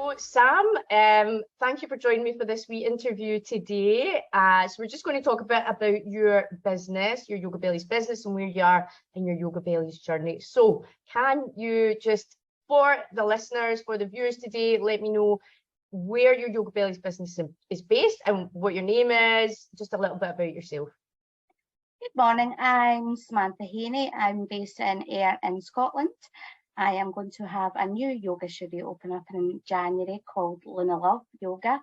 So Sam, thank you for joining me for this wee interview today. So we're just going to talk a bit about your business, your YogaBellies business, and where you are in your YogaBellies journey. So can you just, for the listeners, for the viewers today, let me know where your YogaBellies business is based and what your name is, just a little bit about yourself. Good morning, I'm Samantha Hainey. I'm based in Ayr in Scotland. I am going to have a new yoga studio open up in January called Luna Love Yoga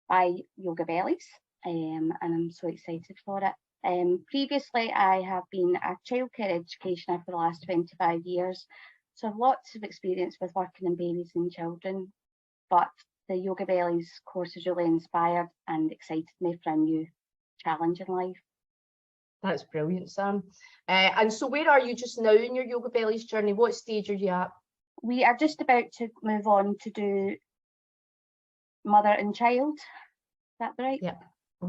by YogaBellies, and I'm so excited for it. Previously, I have been a childcare educator for the last 25 years, so I've lots of experience with working in babies and children, but the YogaBellies course has really inspired and excited me for a new challenge in life. That's brilliant, Sam. And so where are you just now in your YogaBellies journey? What stage are you at? We are just about to move on to do mother and child. Is that right? Yeah.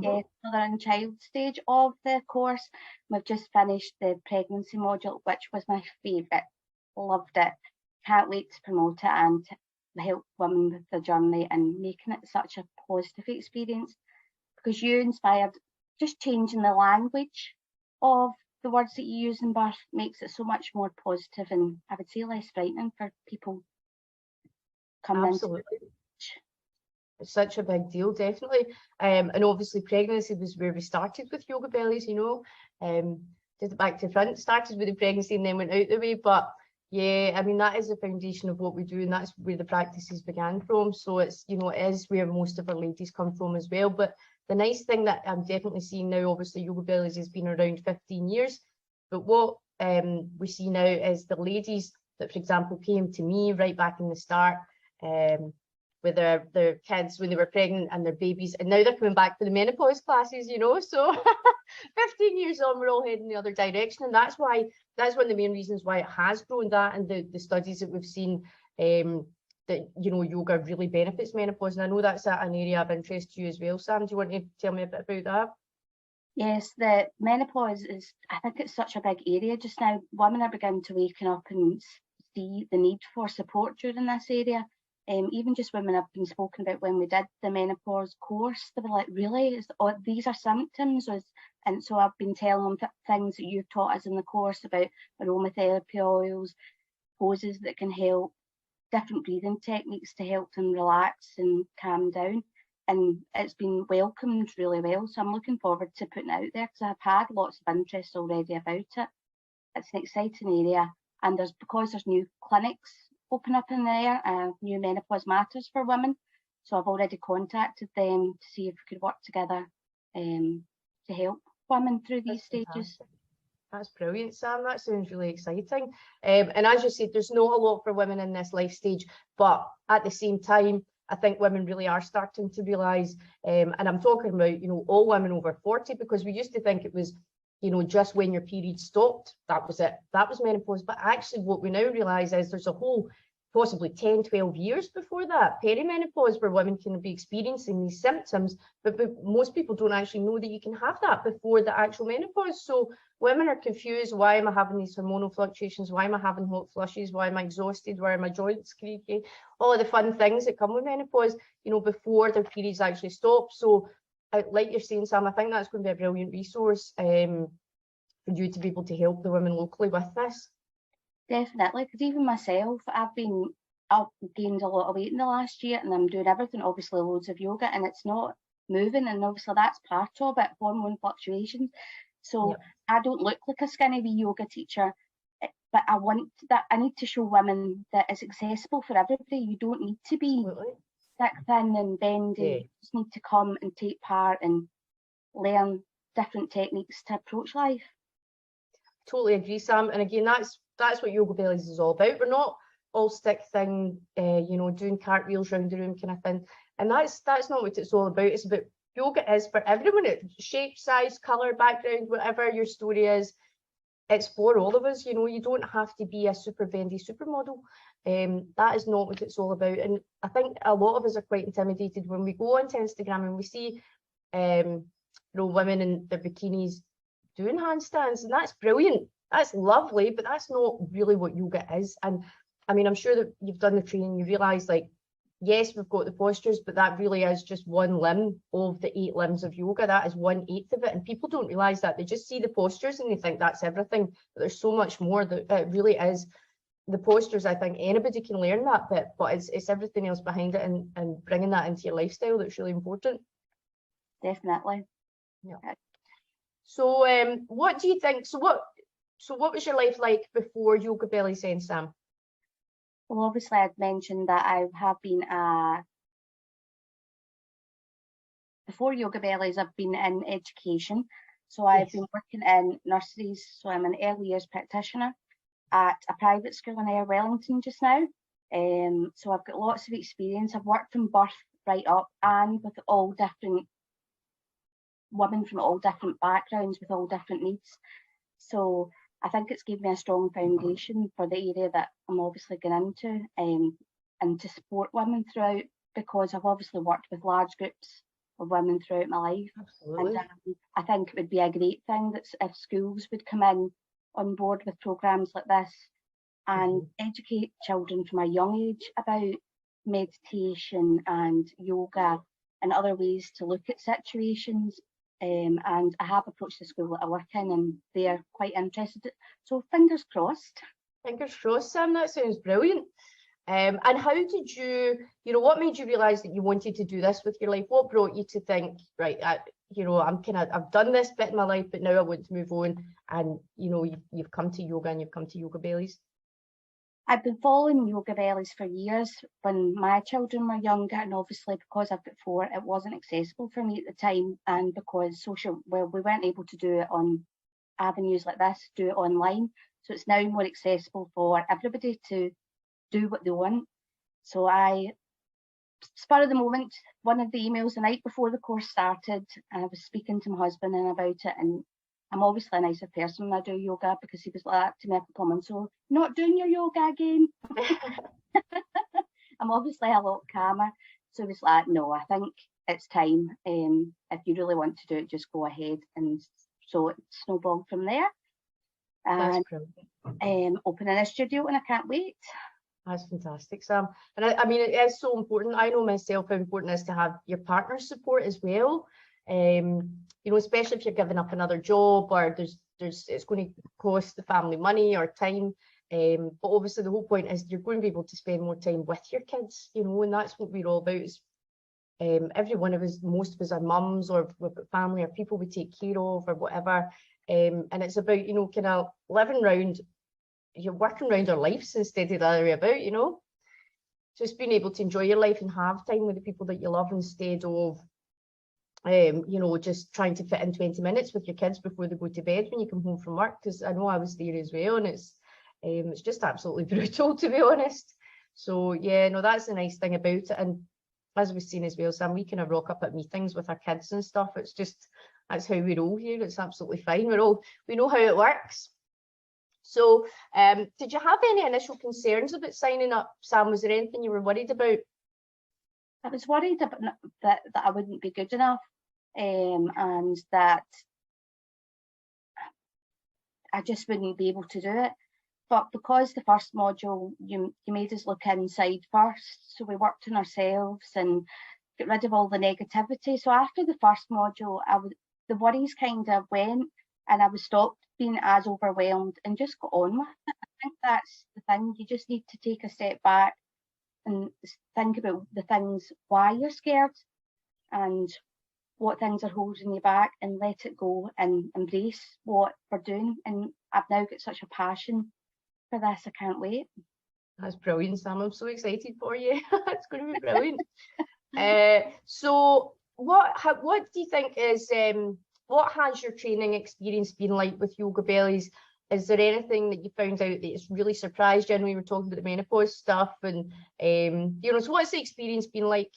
Yeah, mother and child stage of the course. We've just finished the pregnancy module, which was my favourite. Loved it. Can't wait to promote it and to help women with the journey and making it such a positive experience, because you inspired just changing the language of the words that you use in birth makes it so much more positive and I would say less frightening for people coming Absolutely. It's such a big deal, definitely. And obviously pregnancy was where we started with YogaBellies, you know. Did it back to front, started with the pregnancy and then went out the way. But yeah, I mean, that is the foundation of what we do, and that's where the practices began from. So it's, you know, it is where most of our ladies come from as well. But the nice thing that I'm definitely seeing now, obviously YogaBellies has been around 15 years, but what we see now is the ladies that, for example, came to me right back in the start with their kids when they were pregnant and their babies, and now they're coming back for the menopause classes, you know. So 15 years on, we're all heading the other direction, and that's one of the main reasons why it has grown, that and the studies that we've seen, that, you know, yoga really benefits menopause. And I know that's an area of interest to you as well, Sam. Do you want to tell me a bit about that? Yes, the menopause is, I think it's such a big area just now. Women are beginning to waken up and see the need for support during this area. Even just women have been spoken about when we did the menopause course, they were like, really? These are symptoms? And so I've been telling them things that you've taught us in the course about aromatherapy oils, poses that can help, different breathing techniques to help them relax and calm down. And it's been welcomed really well. So I'm looking forward to putting it out there because I've had lots of interest already about it. It's an exciting area. And because there's new clinics open up in there, new menopause matters for women. So I've already contacted them to see if we could work together to help women through these stages. Fantastic. That's brilliant, Sam. That sounds really exciting. And as you said, there's not a lot for women in this life stage, but at the same time, I think women really are starting to realise, and I'm talking about, you know, all women over 40, because we used to think it was, you know, just when your period stopped, that was it, that was menopause. But actually what we now realise is there's a whole possibly 10, 12 years before that, perimenopause, where women can be experiencing these symptoms, but most people don't actually know that you can have that before the actual menopause. So women are confused. Why am I having these hormonal fluctuations? Why am I having hot flushes? Why am I exhausted? Why are my joints creaky? All of the fun things that come with menopause, you know, before their periods actually stop. So like you're saying, Sam, I think that's going to be a brilliant resource for you to be able to help the women locally with this. Definitely, because even myself, I've gained a lot of weight in the last year, and I'm doing everything, obviously loads of yoga, and it's not moving, and obviously that's part of it, hormone fluctuations. So yep. I don't look like a skinny wee yoga teacher, but I need to show women that it's accessible for everybody. You don't need to be thick, thin and bendy. Yeah. You just need to come and take part and learn different techniques to approach life. Totally agree, Sam. And again, that's what YogaBellies is all about. We're not all stick thing, you know, doing cartwheels around the room kind of thing. And that's not what it's all about. It's about, yoga is for everyone. It's shape, size, colour, background, whatever your story is. It's for all of us. You know, you don't have to be a super bendy supermodel. That is not what it's all about. And I think a lot of us are quite intimidated when we go onto Instagram and we see, you know, women in their bikinis doing handstands, and that's brilliant. That's lovely, but that's not really what yoga is. And I mean, I'm sure that you've done the training, you realise like yes, we've got the postures, but that really is just one limb of the 8 limbs of yoga. That is 1/8 of it. And people don't realize that. They just see the postures and they think that's everything. But there's so much more that it really is. The postures, I think anybody can learn that bit, but it's everything else behind it, and bringing that into your lifestyle that's really important. Definitely. Yeah. So what do you think? So what was your life like before YogaBellies then, Sam? Well, obviously I'd mentioned that I have been before YogaBellies, I've been in education. So I've been working in nurseries. So I'm an early years practitioner at a private school in Ayrshire, Wellington just now. So I've got lots of experience. I've worked from birth right up, and with all different women from all different backgrounds with all different needs. So I think it's given me a strong foundation for the area that I'm obviously going into, and to support women throughout, because I've obviously worked with large groups of women throughout my life. Absolutely. And I think it would be a great thing that if schools would come in on board with programs like this and educate children from a young age about meditation and yoga and other ways to look at situations. And I have approached the school that I work in, and they're quite interested. So fingers crossed. Fingers crossed, Sam. That sounds brilliant. And how did you, what made you realise that you wanted to do this with your life? What brought you to think, right, I've done this bit in my life, but now I want to move on. And you've come to yoga and you've come to YogaBellies. I've been following YogaBellies for years when my children were younger, and obviously because I've got 4, it wasn't accessible for me at the time, and because we weren't able to do it on avenues like this, do it online. So it's now more accessible for everybody to do what they want. So I, spur of the moment, one of the emails the night before the course started, and I was speaking to my husband about it, and I'm obviously a nicer person when I do yoga, because he was like that to me a couple of months ago, not doing your yoga again. I'm obviously a lot calmer. So he was like, no, I think it's time. If you really want to do it, just go ahead. And so it snowballed from there. And opening a studio, and I can't wait. That's fantastic, Sam. And I mean, it is so important. I know myself how important it is to have your partner's support as well. Especially if you're giving up another job, or it's going to cost the family money or time. But obviously the whole point is you're going to be able to spend more time with your kids, and that's what we're all about. Is every one of us, most of us are mums, or we've got family or people we take care of or whatever. And it's about, kind of living around, you're working around our lives instead of the other way about, just being able to enjoy your life and have time with the people that you love, instead of just trying to fit in 20 minutes with your kids before they go to bed when you come home from work. Because I know I was there as well, and it's just absolutely brutal, to be honest. So yeah, no, that's the nice thing about it. And as we've seen as well, Sam, we kind of rock up at meetings with our kids and stuff. It's just, that's how we roll here. It's absolutely fine. We know how it works. So did you have any initial concerns about signing up, Sam? Was there anything you were worried about? I was worried about that I wouldn't be good enough, and that I just wouldn't be able to do it. But because the first module, you made us look inside first, so we worked on ourselves and get rid of all the negativity. So after the first module, the worries kind of went, and I was stopped being as overwhelmed and just got on with it. I think that's the thing. You just need to take a step back and think about the things, why you're scared and what things are holding you back, and let it go and embrace what we're doing. And I've now got such a passion for this. I can't wait. That's brilliant, Sam. I'm so excited for you. It's going to be brilliant. So what do you think is what has your training experience been like with YogaBellies? Is there anything that you found out that has really surprised you? I know you were talking about the menopause stuff, and so what's the experience been like?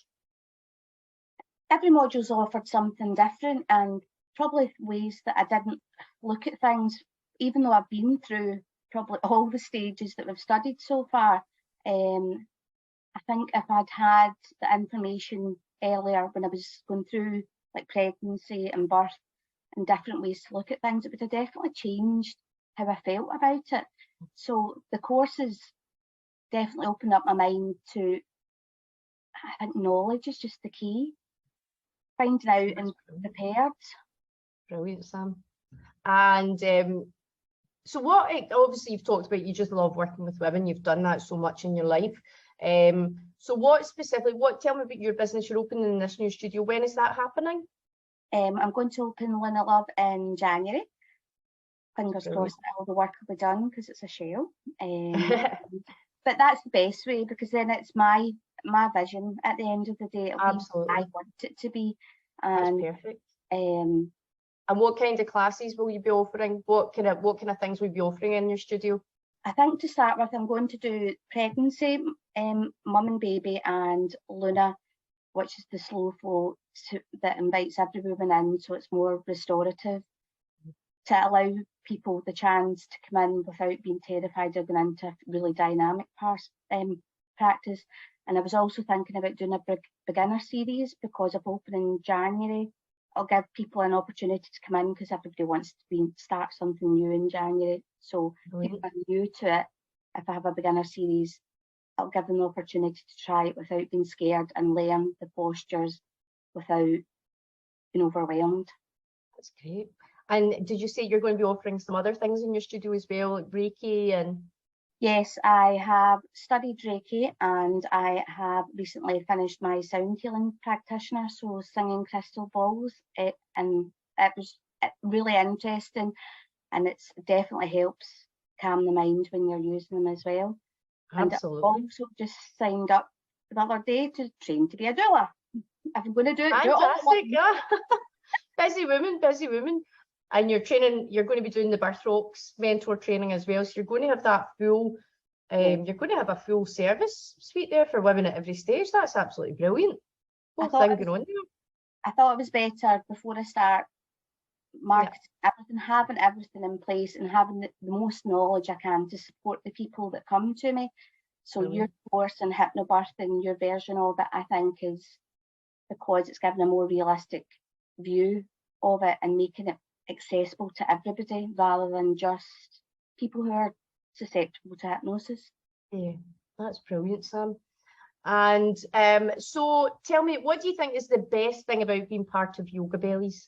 Every module's offered something different, and probably ways that I didn't look at things, even though I've been through probably all the stages that we've studied so far. I think if I'd had the information earlier when I was going through like pregnancy and birth and different ways to look at things, it would have definitely changed how I felt about it. So the courses definitely opened up my mind to I think knowledge is just the key. Finding out and prepared. Brilliant, Sam. And so what, obviously you've talked about you just love working with women, you've done that so much in your life. So what specifically, tell me about your business. You're opening this new studio. When is that happening? I'm going to open Luna Love in January. Fingers crossed that all the work will be done, because it's a shell. But that's the best way, because then it's my vision at the end of the day. It'll Absolutely. be I want it to be. And that's perfect. And what kind of classes will you be offering? What kind of things will you be offering in your studio? I think to start with, I'm going to do pregnancy, mum and baby, and Luna, which is the slow flow that invites every woman in, so it's more restorative, to allow people the chance to come in without being terrified of going into a really dynamic practice. And I was also thinking about doing a beginner series, because of opening in January. I'll give people an opportunity to come in, because everybody wants to start something new in January. So people are new to it. If I have a beginner series, I'll give them the opportunity to try it without being scared and learn the postures without being overwhelmed. That's great. And did you say you're going to be offering some other things in your studio as well, like Reiki and? Yes, I have studied Reiki, and I have recently finished my sound healing practitioner, so singing crystal balls, and it was really interesting, and it definitely helps calm the mind when you're using them as well. Absolutely. And I also just signed up the other day to train to be a doula. If I'm going to do it, fantastic, yeah. Busy woman. And you're going to be doing the birth rocks mentor training as well. So you're going to have that full, you're going to have a full service suite there for women at every stage. That's absolutely brilliant. I thought it was better before I start marketing everything, having everything in place and having the most knowledge I can to support the people that come to me. So your course and hypnobirthing, your version of it, I think is because it's given a more realistic view of it and making it accessible to everybody rather than just people who are susceptible to hypnosis. Yeah, that's brilliant, Sam. And so tell me, what do you think is the best thing about being part of YogaBellies?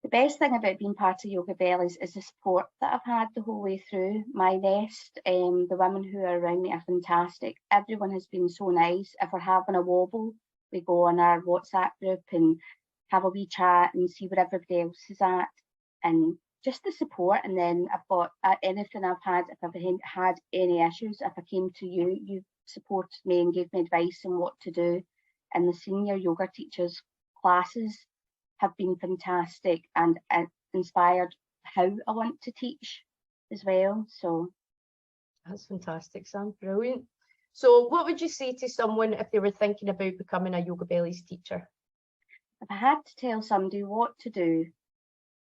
The best thing about being part of YogaBellies is the support that I've had the whole way through. My nest, the women who are around me are fantastic. Everyone has been so nice. If we're having a wobble, we go on our WhatsApp group and have a wee chat and see where everybody else is at, and just the support. And then I've got anything I've had, if I've had any issues, if I came to you, you supported me and gave me advice on what to do. And the senior yoga teachers' classes have been fantastic and inspired how I want to teach as well. So that's fantastic, Sam. Brilliant. So what would you say to someone if they were thinking about becoming a YogaBellies teacher? If I had to tell somebody what to do,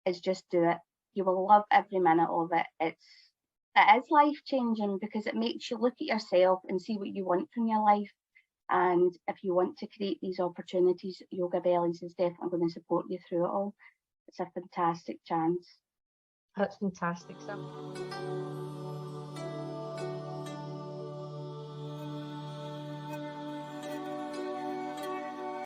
is just do it. You will love every minute of it. It is life-changing because it makes you look at yourself and see what you want from your life. And if you want to create these opportunities, YogaBellies is definitely going to support you through it all. It's a fantastic chance. That's fantastic, Sam.